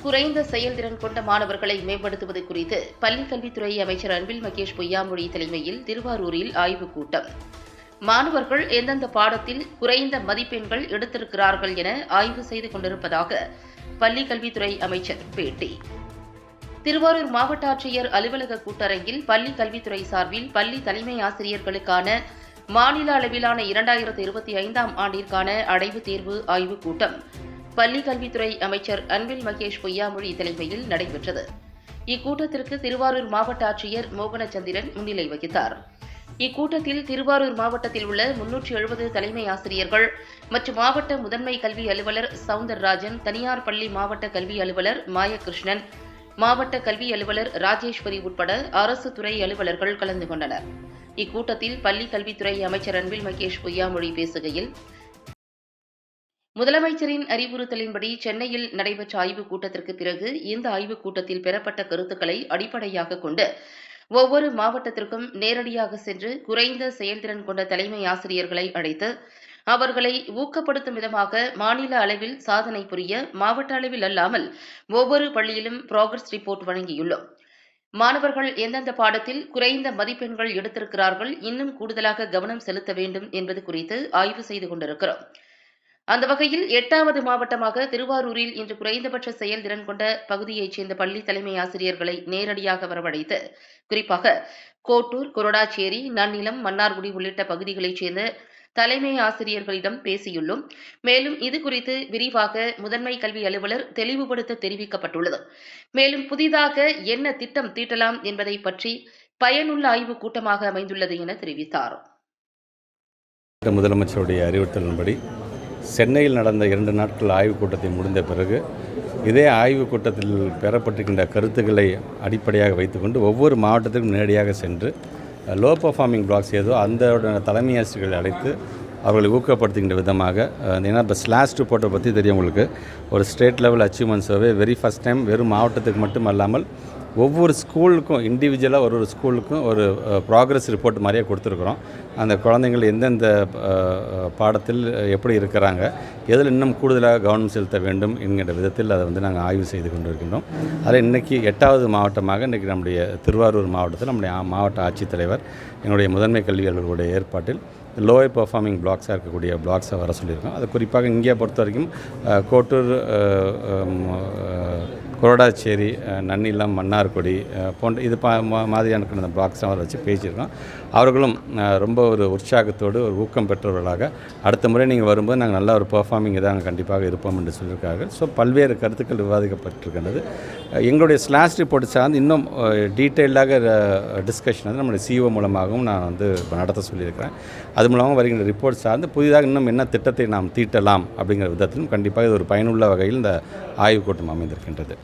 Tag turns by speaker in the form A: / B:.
A: குறைந்த செயல்திறன் கொண்ட மாணவர்களை மேம்படுத்துவது குறித்து பள்ளிக் கல்வித்துறை அமைச்சர் அன்பில் மகேஷ் பொய்யாமொழி தலைமையில் திருவாரூரில் ஆய்வுக் கூட்டம். மாணவர்கள் எந்தெந்த பாடத்தில் குறைந்த மதிப்பெண்கள் எடுத்திருக்கிறார்கள் என ஆய்வு செய்து கொண்டிருப்பதாக பள்ளிக் கல்வித்துறை அமைச்சர் பேட்டி. திருவாரூர் மாவட்ட ஆட்சியர் அலுவலக கூட்டரங்கில் பள்ளிக் கல்வித்துறை சார்பில் பள்ளி தலைமை ஆசிரியர்களுக்கான மாநில அளவிலான 2025ஆம் ஆண்டிற்கான அடைவுத் தேர்வு ஆய்வுக் கூட்டம் பள்ளிக் கல்வித்துறை அமைச்சர் அன்பில் மகேஷ் பொய்யாமொழி தலைமையில் நடைபெற்றது. இக்கூட்டத்திற்கு திருவாரூர் மாவட்ட ஆட்சியர் மோகனச்சந்திரன் முன்னிலை வகித்தார். இக்கூட்டத்தில் திருவாரூர் மாவட்டத்தில் உள்ள 370 தலைமை ஆசிரியர்கள் மற்றும் மாவட்ட முதன்மை கல்வி அலுவலர் சவுந்தரராஜன், தனியார் பள்ளி மாவட்ட கல்வி அலுவலர் மாயகிருஷ்ணன், மாவட்ட கல்வி அலுவலர் ராஜேஸ்வரி உட்பட அரசு துறை அலுவலர்கள் கலந்து கொண்டனர். இக்கூட்டத்தில் பள்ளிக் கல்வித்துறை அமைச்சர் அன்பில் மகேஷ் பொய்யாமொழி பேசுகையில், முதலமைச்சரின் அறிவுறுத்தலின்படி சென்னையில் நடைபெற்ற ஆய்வுக் கூட்டத்திற்கு பிறகு இந்த ஆய்வுக் கூட்டத்தில் பெறப்பட்ட கருத்துக்களை அடிப்படையாக கொண்டு ஒவ்வொரு மாவட்டத்திற்கும் நேரடியாக சென்று குறைந்த செயல்திறன் கொண்ட தலைமை ஆசிரியர்களை அழைத்து அவர்களை ஊக்கப்படுத்தும் விதமாக மாநில அளவில் சாதனை புரிய மாவட்ட அளவில் அல்லாமல் ஒவ்வொரு பள்ளியிலும் புரோகிரஸ் ரிப்போர்ட் வழங்கியுள்ளோம். மாணவர்கள் எந்தெந்த பாடத்தில் குறைந்த மதிப்பெண்கள் எடுத்திருக்கிறார்கள், இன்னும் கூடுதலாக கவனம் செலுத்த வேண்டும் என்பது குறித்து ஆய்வு செய்து கொண்டிருக்கிறோம். அந்த வகையில் 8வது மாவட்டமாக திருவாரூரில் இன்று குறைந்தபட்ச செயல்திறன் கொண்ட பகுதியைச் சேர்ந்த பள்ளி தலைமை ஆசிரியர்களை நேரடியாக வரவழைத்து, குறிப்பாக கோட்டூர், கொரடாச்சேரி, நன்னிலம், மன்னார்குடி உள்ளிட்ட பகுதிகளைச் சேர்ந்த தலைமை ஆசிரியர்களிடம் பேசியுள்ளோம். மேலும் இதுகுறித்து விரிவாக முதன்மை கல்வி அலுவலர் தெளிவுபடுத்த தெரிவிக்கப்பட்டுள்ளது. மேலும் புதிதாக என்ன திட்டம் தீட்டலாம் என்பதை பற்றி பயனுள்ள ஆய்வுக் கூட்டமாக அமைந்துள்ளது என தெரிவித்தார்.
B: முதலமைச்சருடைய அறிவுறுத்தலின்படி சென்னையில் நடந்த 2 நாட்கள் ஆய்வுக் கூட்டத்தை முடிந்த பிறகு இதே ஆய்வுக் கூட்டத்தில் பெறப்பட்டிருக்கின்ற கருத்துக்களை அடிப்படையாக வைத்துக்கொண்டு ஒவ்வொரு மாவட்டத்திற்கும் நேரடியாக சென்று லோ பர்ஃபார்மிங் பிளாக்ஸ் ஏதோ அந்த தலைமை ஆசிரியர்களை அழைத்து அவர்களை ஊக்கப்படுத்துகின்ற விதமாக, ஏன்னா இப்போ ஸ்லாஷ் ரிப்போர்ட்டை பற்றி தெரியும் உங்களுக்கு, ஒரு state level achievement survey very first time வெறும் மாவட்டத்துக்கு மட்டும் அல்லாமல் ஒவ்வொரு ஸ்கூலுக்கும் இண்டிவிஜுவலாக ஒரு ஸ்கூலுக்கும் ஒரு ப்ராக்ரஸ் ரிப்போர்ட் மாதிரியே கொடுத்துருக்குறோம். அந்த குழந்தைங்கள் எந்தெந்த பாடத்தில் எப்படி இருக்கிறாங்க, எதில் இன்னும் கூடுதலாக கவனம் செலுத்த வேண்டும் என்கின்ற விதத்தில் அதை நாங்கள் ஆய்வு செய்து கொண்டு இருக்கின்றோம். அதில் இன்றைக்கி 8வது மாவட்டமாக இன்றைக்கி நம்முடைய திருவாரூர் மாவட்டத்தில் நம்முடைய மாவட்ட ஆட்சித்தலைவர் எங்களுடைய முதன்மை கல்வி அலுவலருடைய ஏற்பாட்டில் லோயர் பர்ஃபார்மிங் பிளாக்ஸாக இருக்கக்கூடிய பிளாக்ஸை வர சொல்லியிருக்கோம். அது குறிப்பாக இங்கே பொறுத்த வரைக்கும் கோட்டூர், கொரடாச்சேரி, நன்னிலம், மன்னார்குடி போன்ற இது மாதிரியான அந்த பிளாக்ஸை வர வச்சு பேசியிருக்கோம். அவர்களும் ரொம்ப ஒரு உற்சாகத்தோடு ஒரு ஊக்கம் பெற்றவர்களாக அடுத்த முறை நீங்கள் வரும்போது நாங்கள் நல்ல ஒரு பெர்ஃபார்மிங் இதாக நாங்கள் கண்டிப்பாக இருப்போம் என்று சொல்லியிருக்கார்கள். ஸோ பல்வேறு கருத்துக்கள் விவாதிக்கப்பட்டிருக்கின்றது. எங்களுடைய ஸ்லாஷ் ரிப்போர்ட் சார்ந்து இன்னும் டீட்டெயில்டாக டிஸ்கஷன் வந்து நம்முடைய சிஓ மூலமாகவும் நான் நடத்த சொல்லியிருக்கிறேன். அது மூலமாக வருகின்ற ரிப்போர்ட் சார்ந்து புதிதாக இன்னும் என்ன திட்டத்தை நாம் தீட்டலாம் அப்படிங்கிற விதத்திலும் கண்டிப்பாக இது ஒரு பயனுள்ள வகையில் இந்த ஆய்வுக் கூட்டம் அமைந்திருக்கின்றது.